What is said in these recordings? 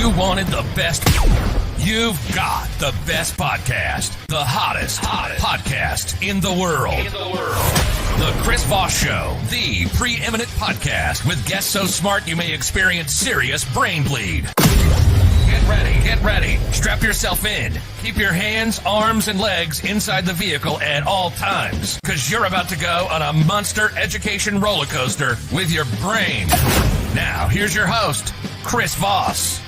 You wanted the best. You've got the best podcast, the hottest podcast in the world. The Chris Voss Show, the preeminent podcast with guests so smart you may experience serious brain bleed. Get ready. Strap yourself in. Keep your hands, arms, and legs inside the vehicle at all times, because you're about to go on a monster education roller coaster with your brain. Now, here's your host, Chris Voss.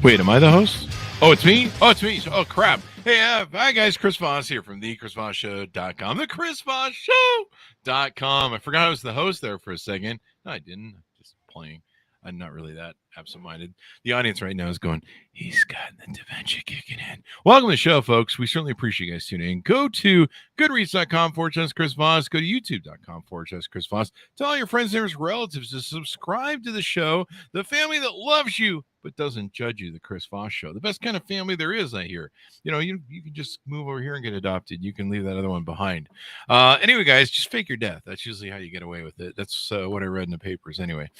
Wait, am I the host? Oh, it's me? Oh, crap. Hey, hi, guys. Chris Voss here from the chrisvossshow.com. The chrisvossshow.com. I forgot I was the host there for a second. No, I didn't. Just playing. I'm not really that absent-minded. The audience right now is going, he's got the dementia kicking in. Welcome to the show, folks. We certainly appreciate you guys tuning in. Go to goodreads.com/Chris Voss. Go to youtube.com/Chris Voss. Tell all your friends, neighbors, relatives to subscribe to the show. The family that loves you but doesn't judge you, the Chris Voss Show. The best kind of family there is, I hear. You know, you can just move over here and get adopted. You can leave that other one behind. Anyway, guys, just fake your death. That's usually how you get away with it. That's what I read in the papers anyway.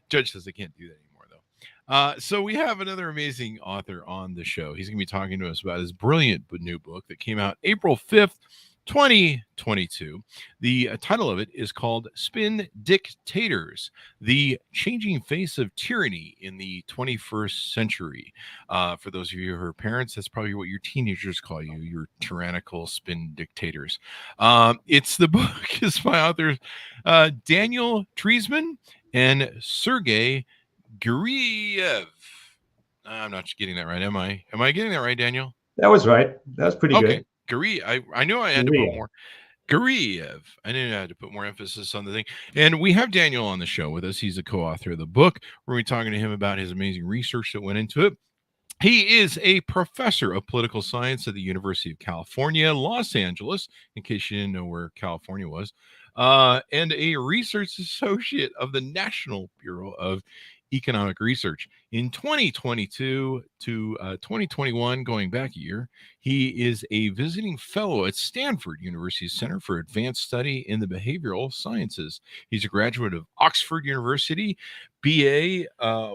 Judge says they can't do that anymore, though. So we have another amazing author on the show. He's going to be talking to us about his brilliant new book that came out April 5th, 2022. The title of it is called Spin Dictators, The Changing Face of Tyranny in the 21st Century. For those of you who are parents, that's probably what your teenagers call you, your tyrannical spin dictators. The book is by authors Daniel Treisman and Sergey Guriev. I'm not getting that right, am I? Am I getting that right, Daniel? That was right. That was pretty good. I knew I had to put more. Guriev. I knew I had to put more emphasis on the thing. And we have Daniel on the show with us. He's the co-author of the book. We're going to be talking to him about his amazing research that went into it. He is a professor of political science at the University of California, Los Angeles, in case you didn't know where California was, and a research associate of the National Bureau of Economic Research. In 2022 to 2021, going back a year, he is a visiting fellow at Stanford University's Center for Advanced Study in the Behavioral Sciences. He's a graduate of Oxford University, BA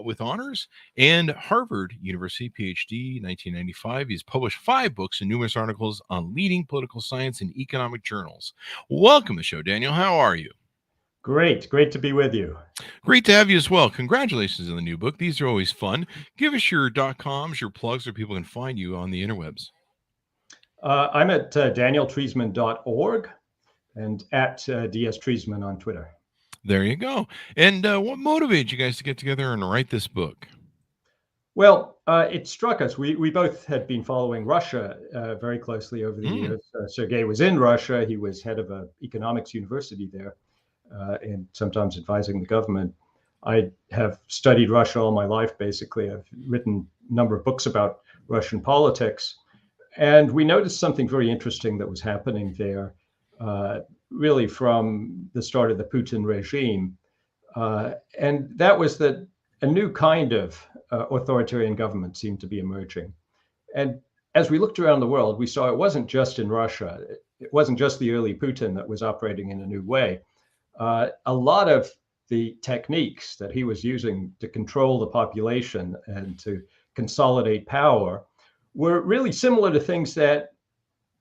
with honors, and Harvard University, PhD, 1995. He's published 5 books and numerous articles on leading political science and economic journals. Welcome to the show, Daniel. How are you? Great to be with you. Great to have you as well. Congratulations on the new book. These are always fun. Give us your .coms, your plugs, so people can find you on the interwebs. I'm at danieltreisman.org and at DS Treisman on Twitter. There you go. And what motivated you guys to get together and write this book? Well, it struck us. We both had been following Russia very closely over the years. Sergei was in Russia. He was head of an economics university there. And sometimes advising the government. I have studied Russia all my life, basically. I've written a number of books about Russian politics. And we noticed something very interesting that was happening there, really from the start of the Putin regime. And that was that a new kind of authoritarian government seemed to be emerging. And as we looked around the world, we saw it wasn't just in Russia. It wasn't just the early Putin that was operating in a new way. A lot of the techniques that he was using to control the population and to consolidate power were really similar to things that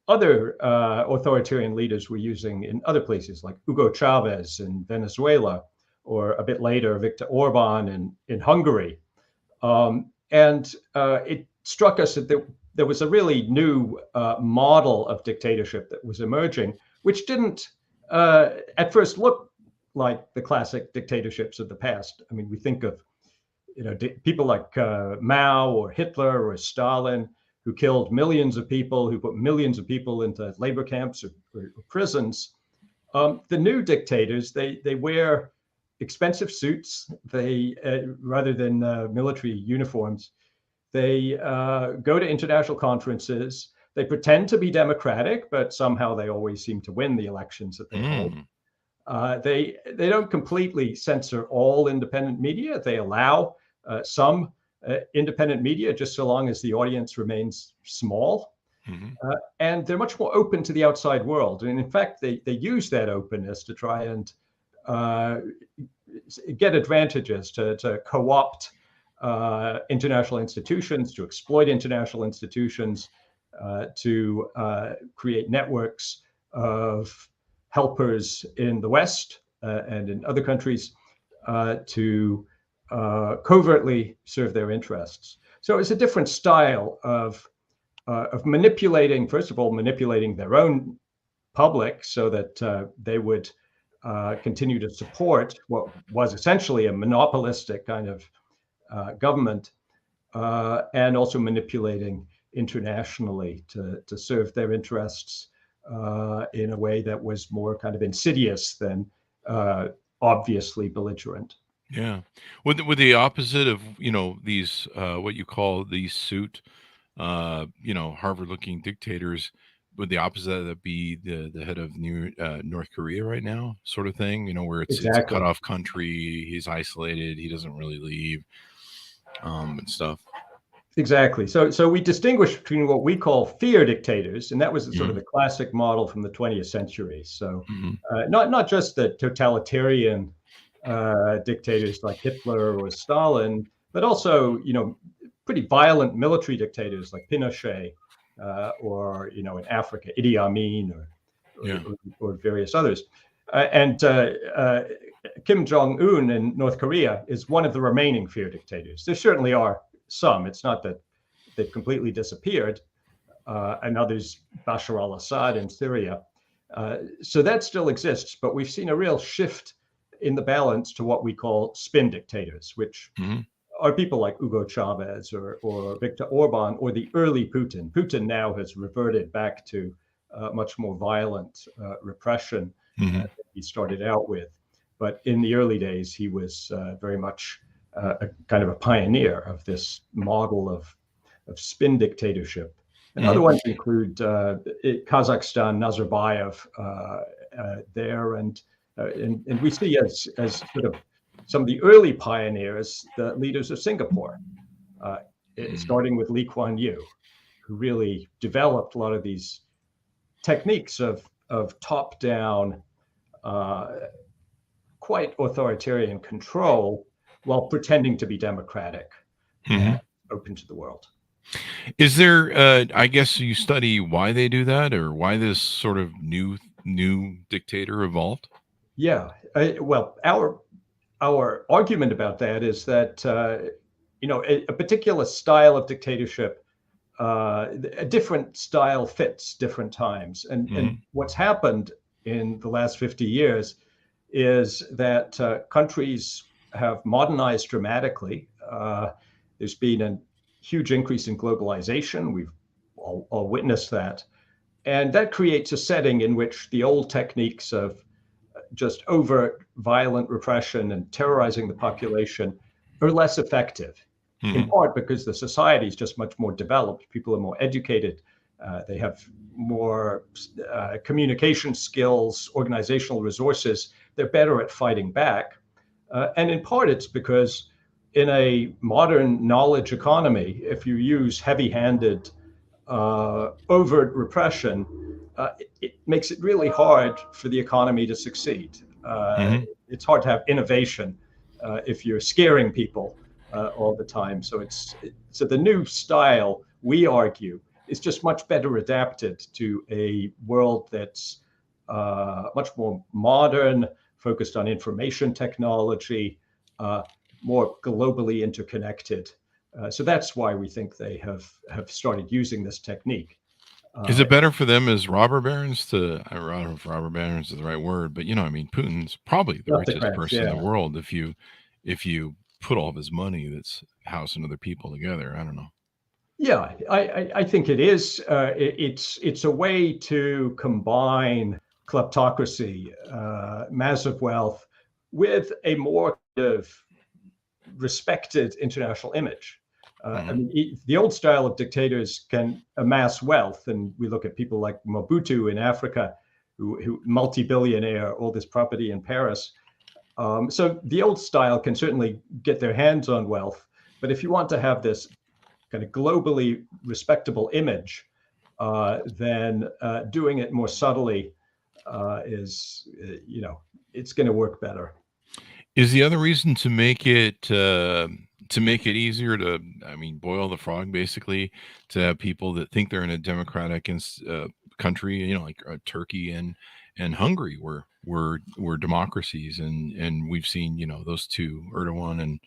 other authoritarian leaders were using in other places, like Hugo Chavez in Venezuela, or a bit later, Viktor Orban in Hungary. It struck us that there was a really new model of dictatorship that was emerging, which didn't at first look like the classic dictatorships of the past. I mean, we think of people like Mao or Hitler or Stalin, who killed millions of people, who put millions of people into labor camps or prisons. The new dictators, they wear expensive suits. They rather than military uniforms, they go to international conferences. They pretend to be democratic, but somehow they always seem to win the elections that they hold. They don't completely censor all independent media. They allow some independent media, just so long as the audience remains small. And they're much more open to the outside world. And in fact, they use that openness to try and get advantages, to co-opt international institutions, to exploit international institutions, to create networks of helpers in the West and in other countries to covertly serve their interests. So it's a different style of manipulating, first of all, manipulating their own public so that they would continue to support what was essentially a monopolistic kind of government, and also manipulating internationally to serve their interests in a way that was more kind of insidious than obviously belligerent. Yeah. Would the opposite of, these, what you call these suit, Harvard-looking dictators, would the opposite of that be the head of North Korea right now, sort of thing, where it's a Exactly. cut off country, he's isolated, he doesn't really leave, and stuff. Exactly. So we distinguish between what we call fear dictators, and that was sort of the classic model from the 20th century. So not just the totalitarian dictators like Hitler or Stalin, but also, pretty violent military dictators like Pinochet, or, in Africa, Idi Amin, or various others. And Kim Jong-un in North Korea is one of the remaining fear dictators. There certainly are some. It's not that they've completely disappeared, and others, Bashar al-Assad in Syria. So that still exists, but we've seen a real shift in the balance to what we call spin dictators, which are people like Hugo Chavez or Viktor Orban or the early Putin. Putin now has reverted back to much more violent repression that he started out with. But in the early days, he was very much a kind of a pioneer of this model of spin dictatorship. And other ones include Kazakhstan, Nazarbayev there, and we see as sort of some of the early pioneers, the leaders of Singapore, starting with Lee Kuan Yew, who really developed a lot of these techniques of top-down, quite authoritarian control while pretending to be democratic and open to the world. Is there, I guess you study why they do that, or why this sort of new dictator evolved? Yeah, well, our argument about that is that a particular style of dictatorship, a different style fits different times, and what's happened in the last 50 years is that countries have modernized dramatically. There's been a huge increase in globalization. We've all witnessed that, and that creates a setting in which the old techniques of just overt violent repression and terrorizing the population are less effective, in part because the society is just much more developed. People are more educated. They have more communication skills, organizational resources. They're better at fighting back. And in part, it's because in a modern knowledge economy, if you use heavy-handed, overt repression, it makes it really hard for the economy to succeed. It's hard to have innovation if you're scaring people all the time. So the new style, we argue, is just much better adapted to a world that's much more modern, focused on information technology, more globally interconnected. So that's why we think they have started using this technique. Is it better for them as robber barons I don't know if robber barons is the right word, but Putin's probably the richest person in the world if you put all of his money that's housing other people together. I don't know. Yeah, I think it is. It's a way to combine kleptocracy, massive wealth, with a more kind of respected international image. I mean, the old style of dictators can amass wealth, and we look at people like Mobutu in Africa, who multi-billionaire, all this property in Paris. So the old style can certainly get their hands on wealth, but if you want to have this kind of globally respectable image, then doing it more subtly is, it's going to work better. Is the other reason to make it to make it easier to, I mean, boil the frog, basically, to have people that think they're in a democratic country, you know, like Turkey and Hungary were democracies, and we've seen, you know, those two, Erdogan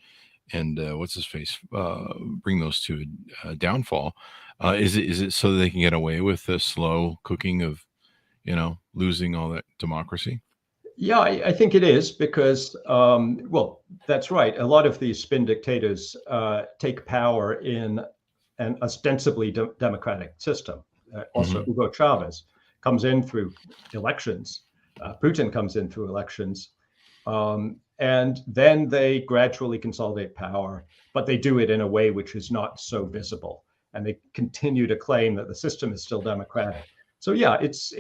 and what's his face, bring those to a downfall. Is it so that they can get away with the slow cooking of, you know, losing all that democracy? Yeah, I think it is because, well, that's right. A lot of these spin dictators take power in an ostensibly democratic system. Also, Hugo Chavez comes in through elections. Putin comes in through elections. And then they gradually consolidate power, but they do it in a way which is not so visible. And they continue to claim that the system is still democratic. So yeah, it's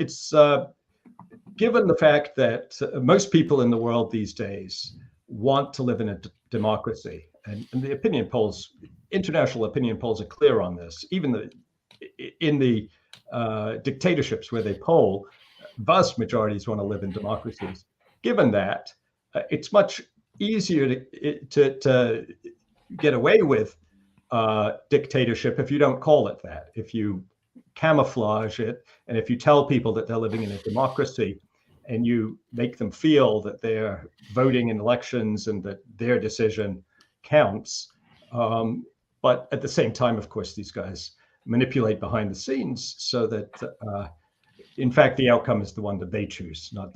given the fact that most people in the world these days want to live in a democracy, and the opinion polls, international opinion polls, are clear on this. Even in the dictatorships where they poll, vast majorities want to live in democracies. Given that, it's much easier to get away with dictatorship if you don't call it that. If you camouflage it, and if you tell people that they're living in a democracy, and you make them feel that they're voting in elections and that their decision counts. But at the same time, of course, these guys manipulate behind the scenes so that, in fact, the outcome is the one that they choose. Not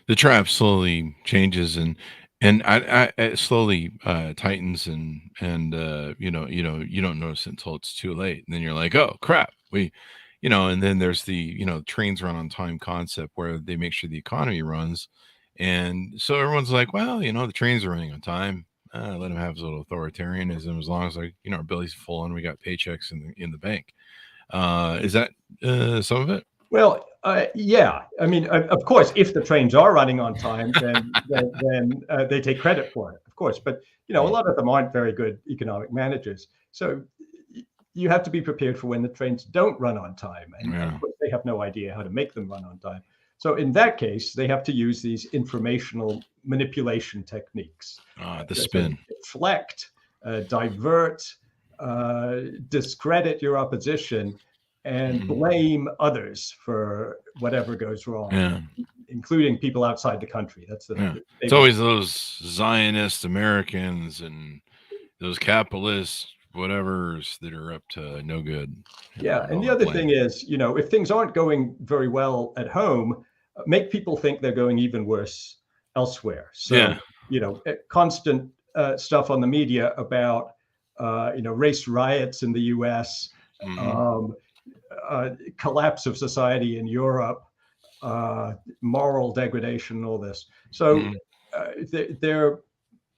the trap slowly changes and it slowly tightens and you don't notice it until it's too late, and then you're like, oh crap, and then there's the trains run on time concept where they make sure the economy runs, and so everyone's like, well, the trains are running on time, let them have a little authoritarianism as long as our belly's full and we got paychecks in the bank. Is that some of it? Well, yeah. I mean, of course, if the trains are running on time, then they take credit for it, of course. But a lot of them aren't very good economic managers. So you have to be prepared for when the trains don't run on time, and of course, they have no idea how to make them run on time. So in that case, they have to use these informational manipulation techniques. The spin, deflect, divert, discredit your opposition, and blame others for whatever goes wrong, including people outside the country. It's always those Zionist Americans and those capitalists, whatever's, that are up to no good. Yeah, and the other thing is, if things aren't going very well at home, make people think they're going even worse elsewhere. So, constant stuff on the media about, race riots in the U.S., collapse of society in Europe, moral degradation, all this. So their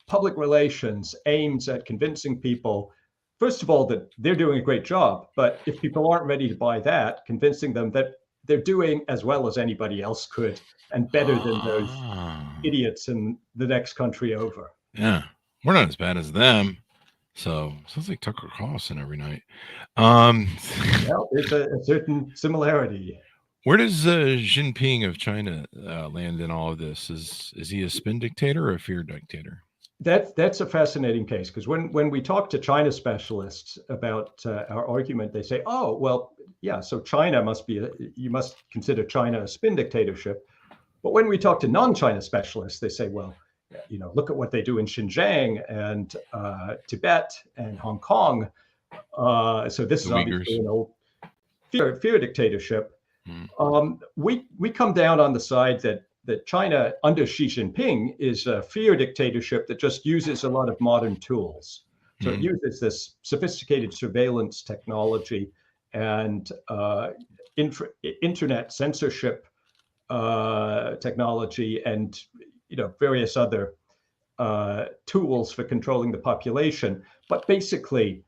public relations aims at convincing people, first of all, that they're doing a great job. But if people aren't ready to buy that, convincing them that they're doing as well as anybody else could and better than those idiots in the next country over. Yeah, we're not as bad as them. So sounds like Tucker Carlson every night. Well, there's a certain similarity. Where does Jinping of China land in all of this? Is he a spin dictator or a fear dictator? That's a fascinating case, because when we talk to China specialists about our argument, they say, oh, well, yeah, so China you must consider China a spin dictatorship. But when we talk to non-China specialists, they say, well, look at what they do in Xinjiang and Tibet and Hong Kong. So this is obviously an old fear dictatorship. We come down on the side that China under Xi Jinping is a fear dictatorship that just uses a lot of modern tools. So it uses this sophisticated surveillance technology and internet censorship technology and various other tools for controlling the population. But basically,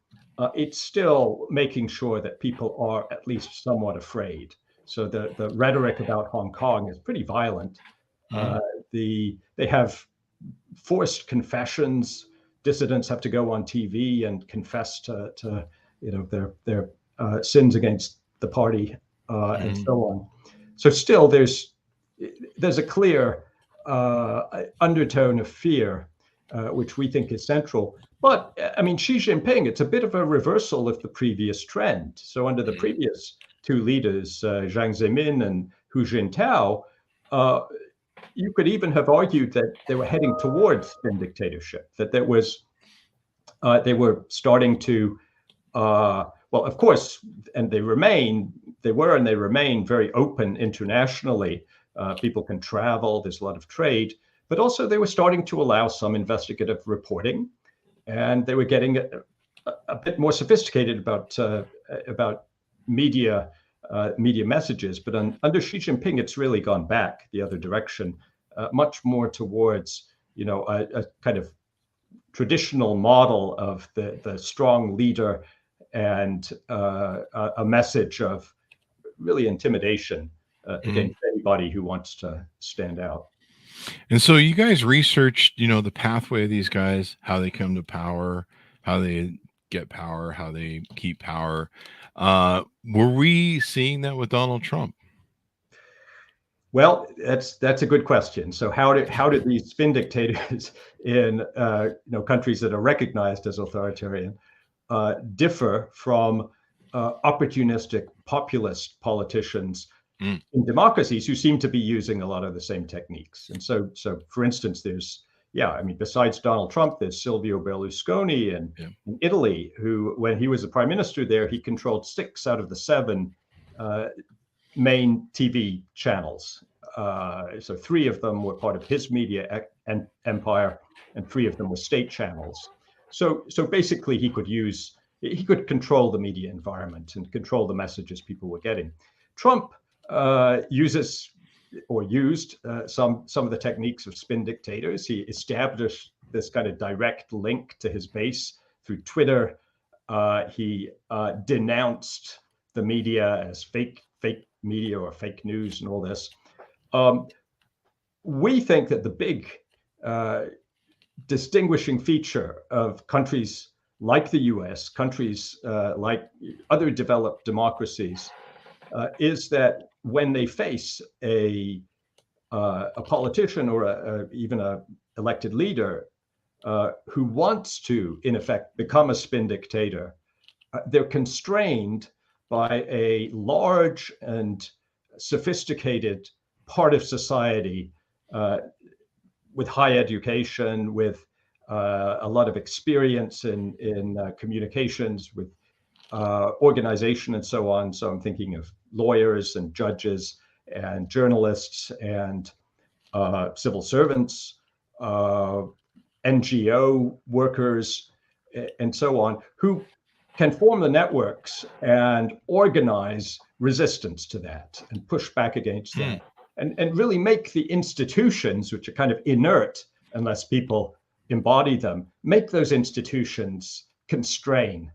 it's still making sure that people are at least somewhat afraid. So the rhetoric about Hong Kong is pretty violent. They have forced confessions. Dissidents have to go on TV and confess to their sins against the party and so on. So still, there's a clear undertone of fear. which we think is central. But I mean, Xi Jinping, it's a bit of a reversal of the previous trend. So under the previous two leaders, Jiang Zemin and Hu Jintao, you could even have argued that they were heading towards spin dictatorship, that there was, they were starting to, well, of course, and they remain very open internationally. People can travel, there's a lot of trade, but also they were starting to allow some investigative reporting, and they were getting a bit more sophisticated about media messages. But under Xi Jinping, it's really gone back the other direction, much more towards, you know, a kind of traditional model of the strong leader and a message of really intimidation against anybody who wants to stand out. And so you guys researched, you know, the pathway of these guys, how they come to power, how they get power, how they keep power. Were we seeing that with Donald Trump? Well, that's a good question. So how did these spin dictators in countries that are recognized as authoritarian differ from opportunistic populist politicians in democracies who seem to be using a lot of the same techniques? And so for instance, besides Donald Trump, there's Silvio Berlusconi in Italy, who, when he was the prime minister there, he controlled 6 out of the 7 main TV channels. So 3 of them were part of his media empire, and 3 of them were state channels. So basically, he could control the media environment and control the messages people were getting. Trump used some of the techniques of spin dictators. He established this kind of direct link to his base through Twitter. He denounced the media as fake media or fake news and all this. We think that the big distinguishing feature of countries like the US, countries like other developed democracies, is that when they face a politician or even an elected leader who wants to, in effect, become a spin dictator, they're constrained by a large and sophisticated part of society with high education, with a lot of experience in communications, with organization and so on. So I'm thinking of lawyers and judges and journalists and civil servants, NGO workers, and so on, who can form the networks and organize resistance to that and push back against that, and really make the institutions, which are kind of inert unless people embody them, make those institutions constrain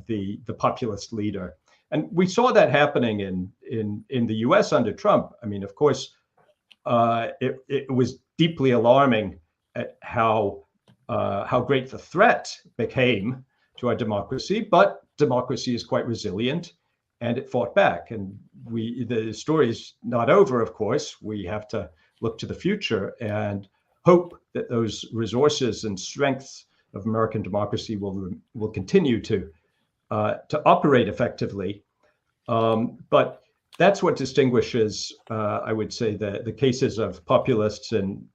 the populist leader. And we saw that happening in the US under Trump. I mean, of course, it was deeply alarming at how great the threat became to our democracy, but democracy is quite resilient, and it fought back. And the story is not over, of course. We have to look to the future and hope that those resources and strengths of American democracy will continue to operate effectively. But that's what distinguishes, I would say, the cases of populists in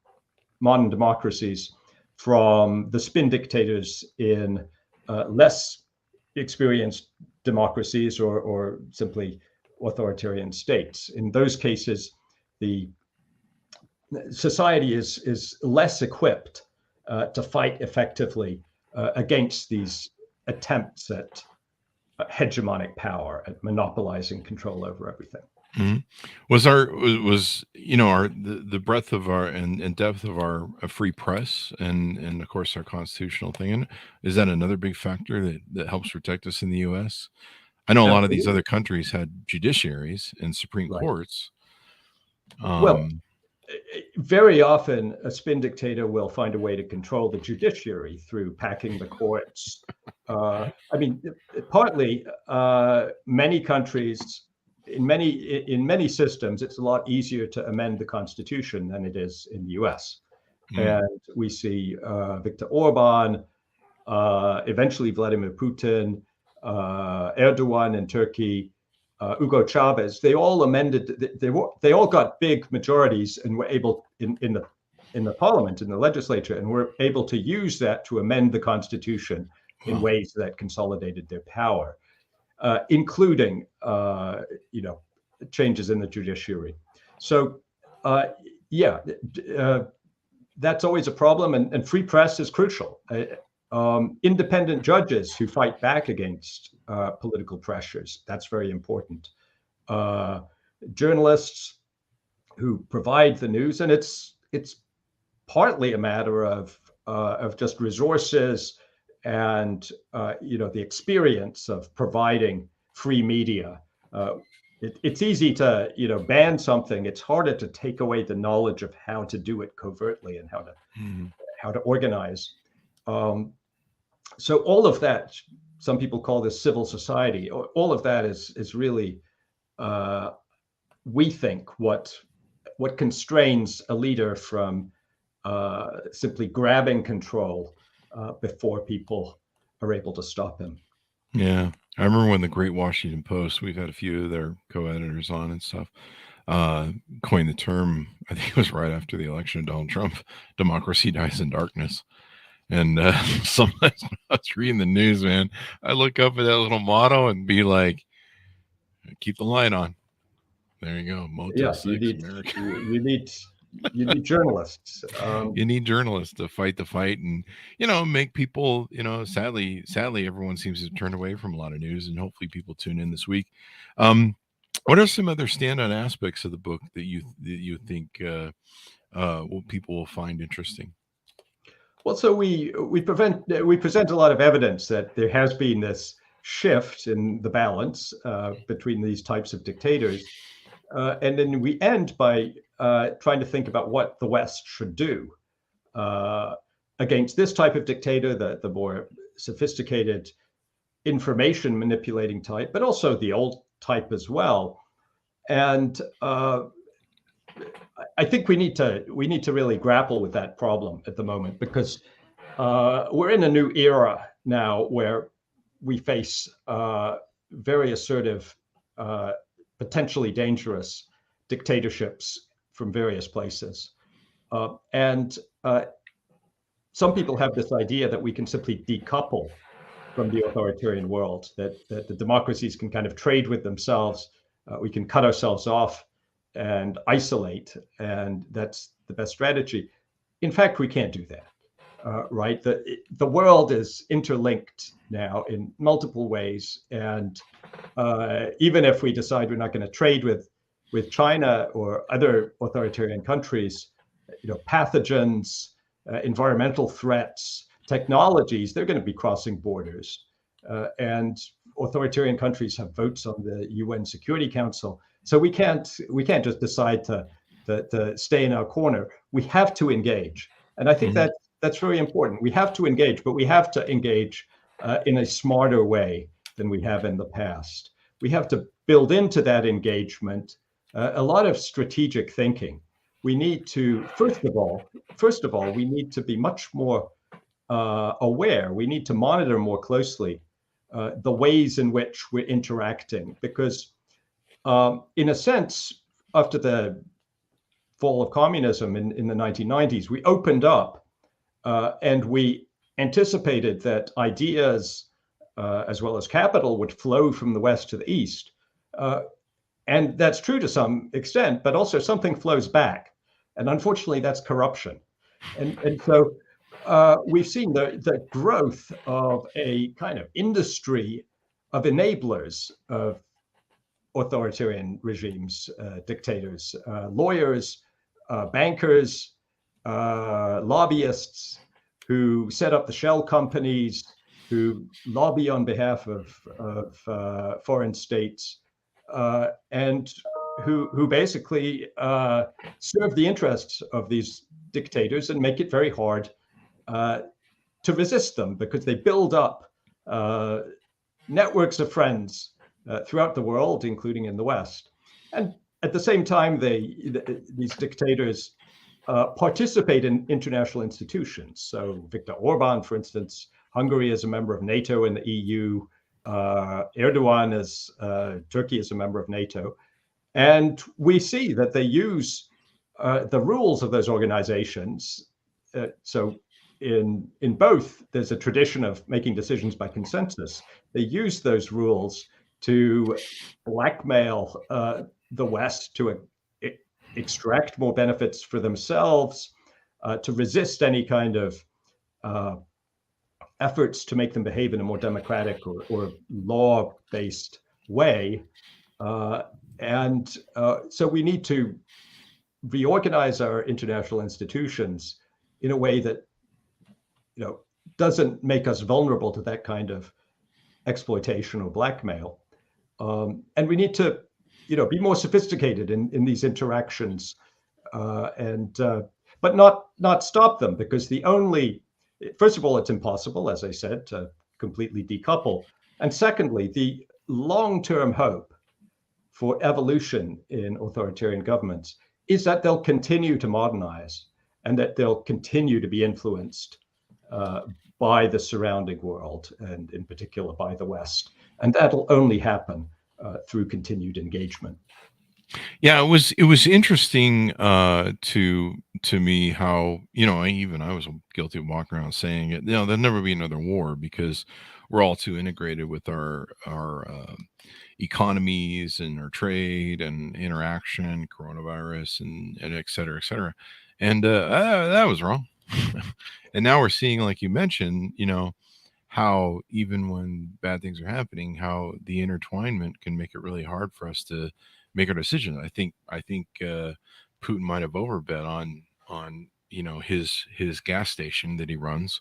modern democracies from the spin dictators in less experienced democracies or simply authoritarian states. In those cases, the society is less equipped to fight effectively against these attempts at hegemonic power, at monopolizing control over everything. Was the breadth of our and depth of our free press and of course our constitutional thing, and is that another big factor that helps protect us in the US? I know a lot of these other countries had judiciaries and Supreme Courts. Well, very often a spin dictator will find a way to control the judiciary through packing the courts. I mean, partly many countries, in many systems, it's a lot easier to amend the Constitution than it is in the US. And we see Viktor Orban, eventually Vladimir Putin, Erdogan in Turkey, Hugo Chavez. They all amended. They all got big majorities and were able in the parliament, in the legislature, and were able to use that to amend the constitution in ways that consolidated their power, including changes in the judiciary. So that's always a problem, and free press is crucial. Independent judges who fight back against political pressures, that's very important. Journalists who provide the news, and it's partly a matter of just resources and the experience of providing free media. It's easy to ban something. It's harder to take away the knowledge of how to do it covertly and how to organize. So all of that, some people call this civil society. All of that is really, we think, what constrains a leader from simply grabbing control before people are able to stop him. Yeah. I remember when the Great Washington Post, we've had a few of their co-editors on and stuff, coined the term, I think it was right after the election of Donald Trump, democracy dies in darkness. And sometimes when I was reading the news, man, I look up at that little motto and be like, keep the light on. There you go. Motel 6, you need journalists. You need journalists to fight the fight and, make people, sadly, everyone seems to turn away from a lot of news, and hopefully people tune in this week. What are some other standout aspects of the book that you think people will find interesting? Well, so we present a lot of evidence that there has been this shift in the balance between these types of dictators. And then we end by trying to think about what the West should do against this type of dictator, the more sophisticated information manipulating type, but also the old type as well. And I think we need to really grapple with that problem at the moment, because we're in a new era now where we face very assertive, potentially dangerous dictatorships from various places. And some people have this idea that we can simply decouple from the authoritarian world, that the democracies can kind of trade with themselves. We can cut ourselves off and isolate, and that's the best strategy. In fact, we can't do that, right? The world is interlinked now in multiple ways, and even if we decide we're not going to trade with China or other authoritarian countries, pathogens, environmental threats, technologies, they're going to be crossing borders, and authoritarian countries have votes on the UN Security Council. So we can't just decide to stay in our corner. We have to engage, and I think that's very important. We have to engage, but we have to engage in a smarter way than we have in the past. We have to build into that engagement a lot of strategic thinking. We need to, first of all, we need to be much more aware. We need to monitor more closely the ways in which we're interacting, because in a sense, after the fall of communism in the 1990s, we opened up and we anticipated that ideas as well as capital would flow from the West to the East. And that's true to some extent, but also something flows back. And unfortunately, that's corruption. And so we've seen the growth of a kind of industry of enablers of authoritarian regimes, dictators, lawyers, bankers, lobbyists who set up the shell companies, who lobby on behalf of foreign states, and who basically serve the interests of these dictators and make it very hard to resist them, because they build up networks of friends throughout the world, including in the West. And at the same time, these dictators participate in international institutions. So Viktor Orban, for instance, Hungary is a member of NATO and the EU. Erdogan is Turkey is a member of NATO, and we see that they use the rules of those organizations. So in both, there's a tradition of making decisions by consensus. They use those rules to blackmail the West to extract more benefits for themselves, to resist any kind of efforts to make them behave in a more democratic or law-based way. So we need to reorganize our international institutions in a way that doesn't make us vulnerable to that kind of exploitation or blackmail. And we need to be more sophisticated in these interactions, but not stop them, because first of all, it's impossible, as I said, to completely decouple. And secondly, the long-term hope for evolution in authoritarian governments is that they'll continue to modernize and that they'll continue to be influenced by the surrounding world, and in particular by the West. And that'll only happen through continued engagement. Yeah, it was interesting to me how I was guilty of walking around saying it. There'll never be another war because we're all too integrated with our economies and our trade and interaction, coronavirus and et cetera, et cetera. And that was wrong. And now we're seeing, like you mentioned, how even when bad things are happening, how the intertwinement can make it really hard for us to make our decision. I think Putin might have overbet on his gas station that he runs,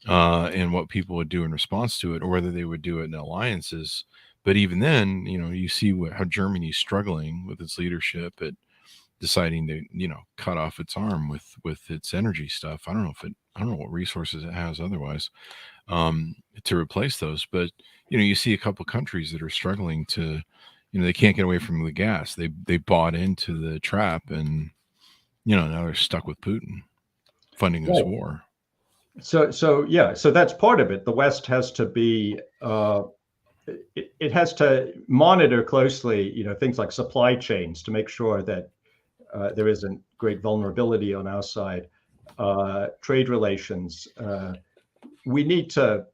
and what people would do in response to it, or whether they would do it in alliances. But even then, you see how Germany's struggling with its leadership at deciding to cut off its arm with its energy stuff. I don't know what resources it has otherwise to replace those. But you see a couple countries that are struggling to. They can't get away from the gas. They bought into the trap, and now they're stuck with Putin funding this war. So that's part of it. The West has to be it has to monitor closely, things like supply chains to make sure that there isn't great vulnerability on our side. Trade relations. We need to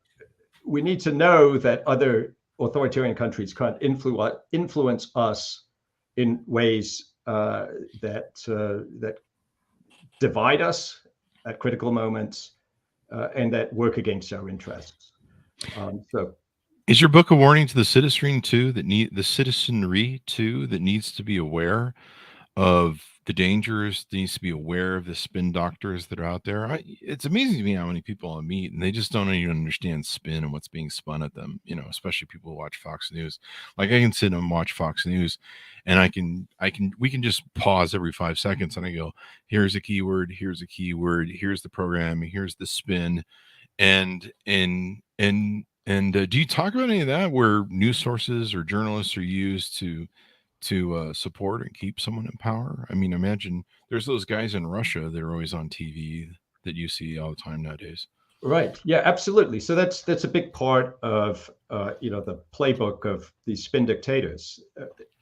know that other authoritarian countries can't influence us in ways that divide us at critical moments and that work against our interests. Is your book a warning to the citizenry too that needs to be aware of the dangers, needs to be aware of the spin doctors that are out there? It's amazing to me how many people I meet and they just don't even understand spin and what's being spun at them, especially people who watch Fox News. Like I can sit and watch Fox News and we can just pause every 5 seconds and I go, here's a keyword, here's the program, here's the spin. And do you talk about any of that where news sources or journalists are used to support and keep someone in power? I mean, imagine there's those guys in Russia that are always on TV that you see all the time nowadays. Right. Yeah, absolutely. So that's a big part of the playbook of these spin dictators.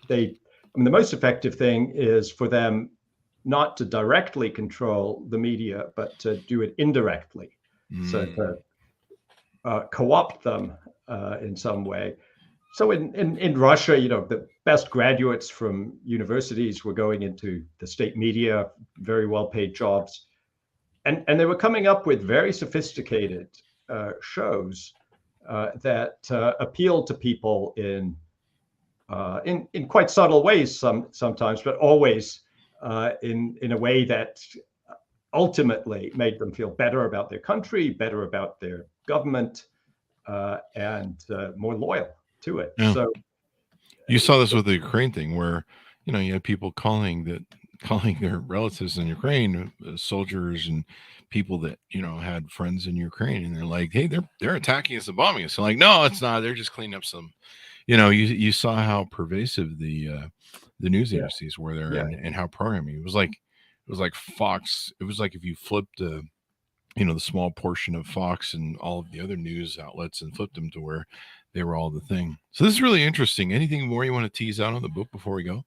The most effective thing is for them not to directly control the media, but to do it indirectly. So to co-opt them in some way. So in Russia, the best graduates from universities were going into the state media, very well-paid jobs, and they were coming up with very sophisticated shows that appealed to people in quite subtle ways sometimes, but always in a way that ultimately made them feel better about their country, better about their government, and more loyal to it. Yeah. So you saw this with the Ukraine thing where, you had people calling their relatives in Ukraine, soldiers and people that, had friends in Ukraine. And they're like, hey, they're attacking us and bombing us. So like, no, it's not. They're just cleaning up some, you saw how pervasive the news agencies were there and how programming. It was was like Fox. It was like if you flipped the small portion of Fox and all of the other news outlets and flipped them to where they were all the thing. So this is really interesting. Anything more you want to tease out on the book before we go?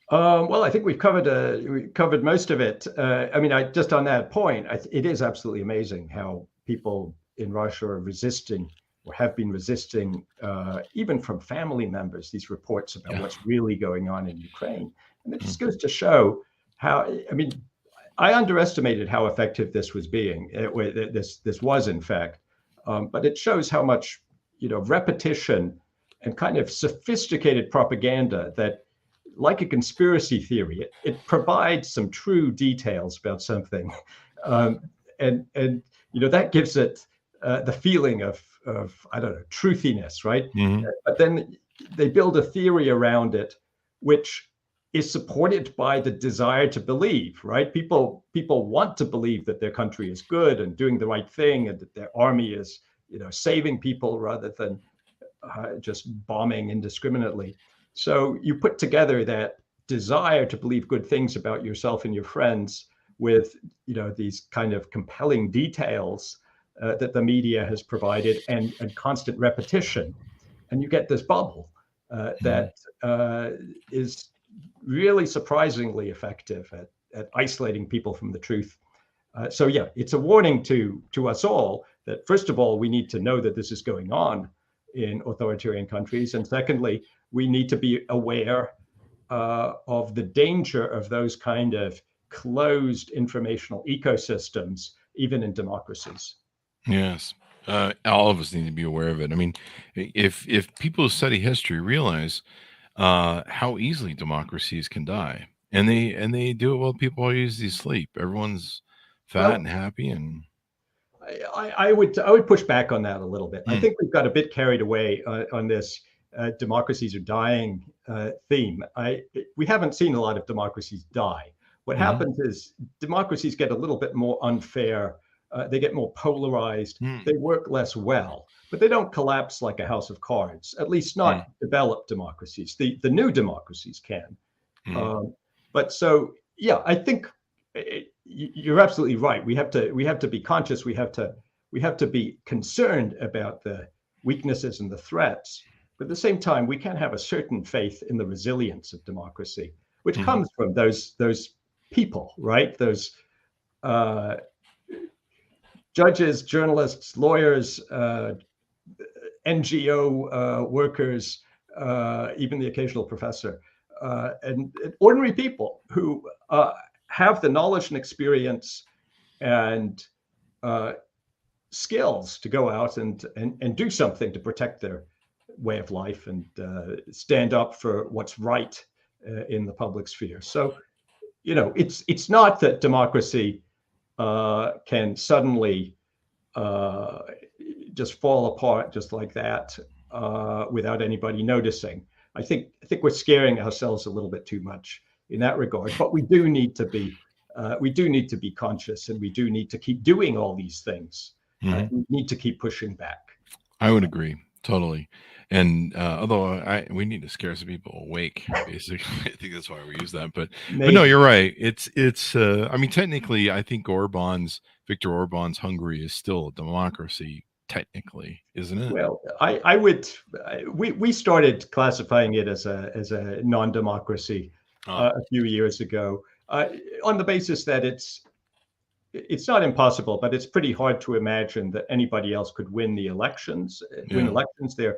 Well, I think we covered most of it. I mean, just on that point, it is absolutely amazing how people in Russia are resisting or have been resisting, even from family members, these reports about what's really going on in Ukraine. And it just goes to show how, I mean, I underestimated how effective this was being. This was, in fact, but it shows how much, repetition and kind of sophisticated propaganda that, like a conspiracy theory, it provides some true details about something, and that gives it the feeling of I don't know, truthiness, right? Mm-hmm. But then they build a theory around it, which is supported by the desire to believe, right? People want to believe that their country is good and doing the right thing, and that their army is, saving people rather than just bombing indiscriminately. So you put together that desire to believe good things about yourself and your friends with, these kind of compelling details that the media has provided, and constant repetition, and you get this bubble that is really surprisingly effective at isolating people from the truth. So yeah, it's a warning to us all that, first of all, we need to know that this is going on in authoritarian countries, and secondly, we need to be aware of the danger of those kind of closed informational ecosystems, even in democracies. Yes. All of us need to be aware of it. I mean, if people who study history realize how easily democracies can die, and they do it while people are usually asleep. Everyone's fat and happy, and I would push back on that a little bit. I think we've got a bit carried away on this democracies are dying theme. We haven't seen a lot of democracies die. What happens is democracies get a little bit more unfair. They get more polarized. They work less well, but they don't collapse like a house of cards. At least not developed democracies. The new democracies can. But so yeah, I think you're absolutely right. We have to be conscious. We have to be concerned about the weaknesses and the threats. But at the same time, we can have a certain faith in the resilience of democracy, which comes from those people, right? Those judges, journalists, lawyers, NGO workers, even the occasional professor, and ordinary people who have the knowledge and experience and skills to go out and do something to protect their way of life and stand up for what's right in the public sphere. So, it's not that democracy can suddenly just fall apart just like that without anybody noticing. I think we're scaring ourselves a little bit too much in that regard. But we do need to be conscious, and we do need to keep doing all these things. We need to keep pushing back. I would agree totally. And although we need to scare some people awake, basically, I think that's why we use that. But no, you're right. It's. I mean, technically, I think Viktor Orban's Hungary is still a democracy, technically, isn't it? Well, we started classifying it as a non-democracy a few years ago, on the basis that it's not impossible, but it's pretty hard to imagine that anybody else could win the elections. Win elections there,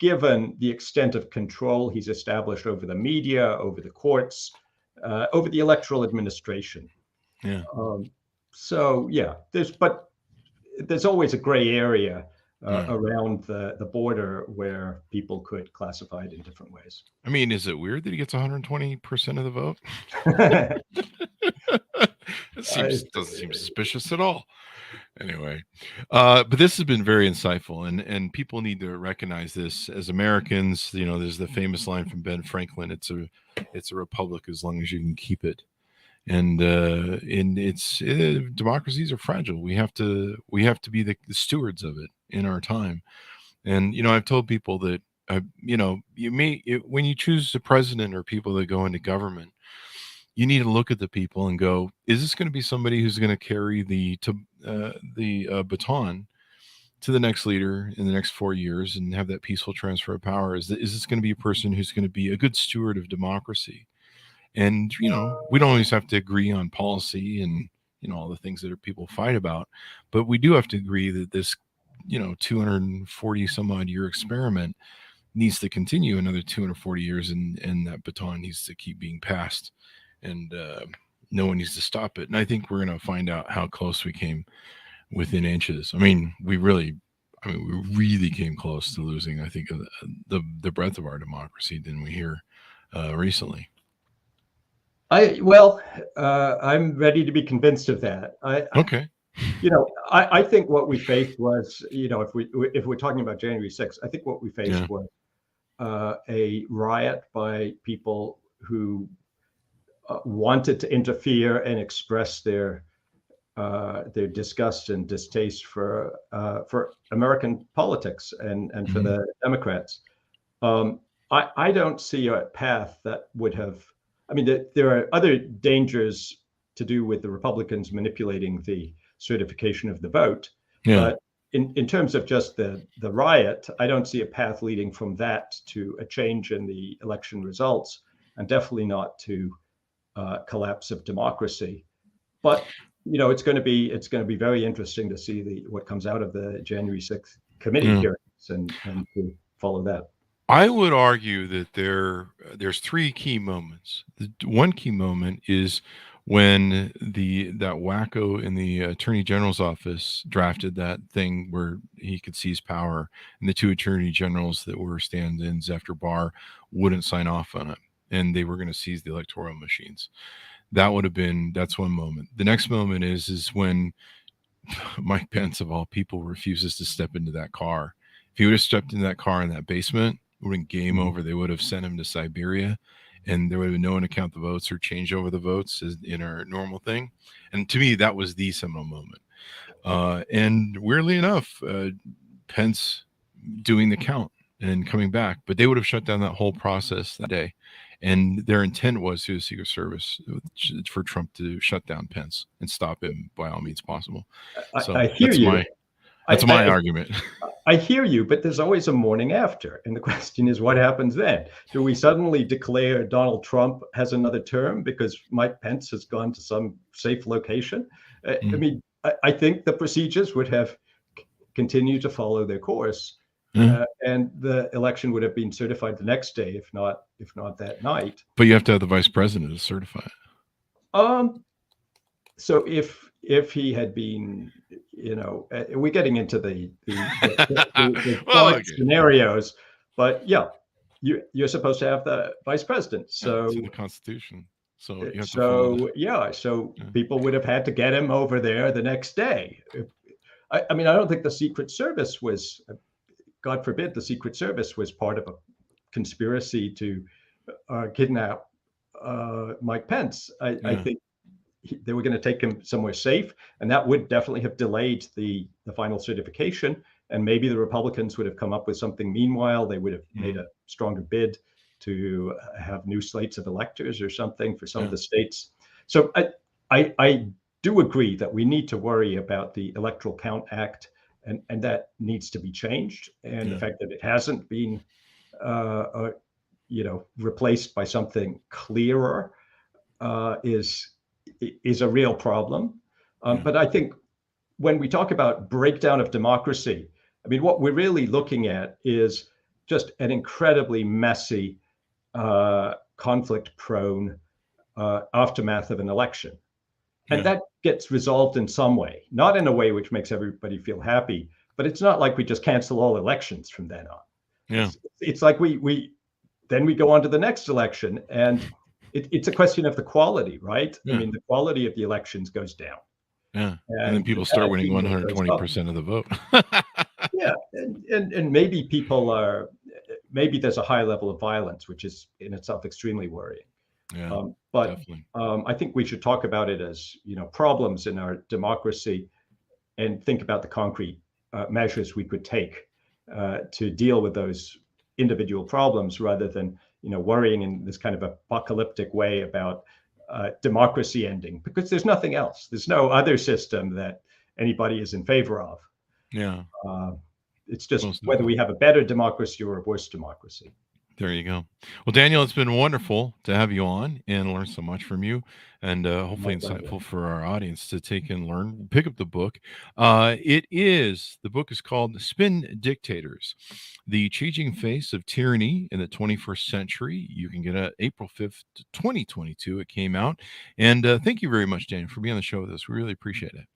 given the extent of control he's established over the media, over the courts, over the electoral administration. Yeah. So yeah, there's always a gray area around the border where people could classify it in different ways. I mean, is it weird that he gets 120% of the vote? It doesn't seem suspicious at all. Anyway, but this has been very insightful, and people need to recognize this as Americans. There's the famous line from Ben Franklin: "It's a republic as long as you can keep it." And democracies are fragile. We have to be the stewards of it in our time. And I've told people that when you choose a president or people that go into government, you need to look at the people and go, is this going to be somebody who's going to carry the baton to the next leader in the next 4 years and have that peaceful transfer of power? Is this going to be a person who's going to be a good steward of democracy? And, we don't always have to agree on policy and, all the things that people fight about, but we do have to agree that this, 240 some odd year experiment needs to continue another 240 years, and that baton needs to keep being passed, and no one needs to stop it. And I think we're going to find out how close we came within inches. We really came close to losing, I think, the breadth of our democracy than we hear recently. I'm ready to be convinced of that. Okay. I think what we faced was, if we're talking about January 6th, I think what we faced was a riot by people who wanted to interfere and express their disgust and distaste for American politics and for the Democrats. I don't see a path that would have. There are other dangers to do with the Republicans manipulating the certification of the vote. But in terms of just the riot, I don't see a path leading from that to a change in the election results, and definitely not to collapse of democracy. But it's going to be very interesting to see what comes out of the January 6th committee hearings and to follow that. I would argue that there's three key moments. The one key moment is when that wacko in the Attorney General's office drafted that thing where he could seize power, and the two attorney generals that were stand-ins after Barr wouldn't sign off on it, and they were going to seize the electoral machines. That's one moment. The next moment is when Mike Pence, of all people, refuses to step into that car. If he would have stepped into that car in that basement, it would have been game over. They would have sent him to Siberia, and there would have been no one to count the votes or change over the votes as in our normal thing. And to me, that was the seminal moment. And weirdly enough, Pence doing the count and coming back, but they would have shut down that whole process that day. And their intent was through the Secret Service for Trump to shut down Pence and stop him by all means possible. So I hear you. That's my argument. I hear you, but there's always a morning after. And the question is, what happens then? Do we suddenly declare Donald Trump has another term because Mike Pence has gone to some safe location? I think the procedures would have continued to follow their course. And the election would have been certified the next day, if not that night. But you have to have the vice president to certify it. So if he had been, we're getting into the scenarios, but yeah, you're supposed to have the vice president. So it's in the Constitution. So you have to so people would have had to get him over there the next day. I don't think the Secret Service was. God forbid the Secret Service was part of a conspiracy to kidnap Mike Pence. I think they were going to take him somewhere safe, and that would definitely have delayed the final certification. And maybe the Republicans would have come up with something. Meanwhile, they would have made a stronger bid to have new slates of electors or something for some of the states. So I do agree that we need to worry about the Electoral Count Act. And that needs to be changed. And the fact that it hasn't been, replaced by something clearer is a real problem. But I think when we talk about breakdown of democracy, what we're really looking at is just an incredibly messy, conflict-prone aftermath of an election. And that gets resolved in some way, not in a way which makes everybody feel happy, but it's not like we just cancel all elections from then on. Yeah. It's like we go on to the next election, and it's a question of the quality, right? Yeah. The quality of the elections goes down. Yeah. And then people start winning 120% of the vote. Yeah. And maybe maybe there's a high level of violence, which is in itself extremely worrying. Yeah, but I think we should talk about it as problems in our democracy, and think about the concrete measures we could take to deal with those individual problems, rather than worrying in this kind of apocalyptic way about democracy ending, because there's nothing else. There's no other system that anybody is in favor of. Yeah. It's just whether we have a better democracy or a worse democracy. There you go. Well, Daniel, it's been wonderful to have you on and learn so much from you, and hopefully insightful for our audience to take and learn. Pick up the book. The book is called Spin Dictators, The Changing Face of Tyranny in the 21st Century. You can get it April 5th, 2022. It came out. And thank you very much, Daniel, for being on the show with us. We really appreciate it.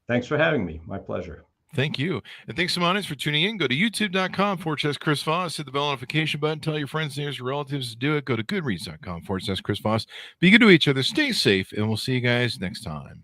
Thanks for having me. My pleasure. Thank you. And thanks to my audience for tuning in. Go to youtube.com/Chris Voss. Hit the bell notification button. Tell your friends, neighbors, relatives to do it. Go to goodreads.com/Chris Voss. Be good to each other. Stay safe. And we'll see you guys next time.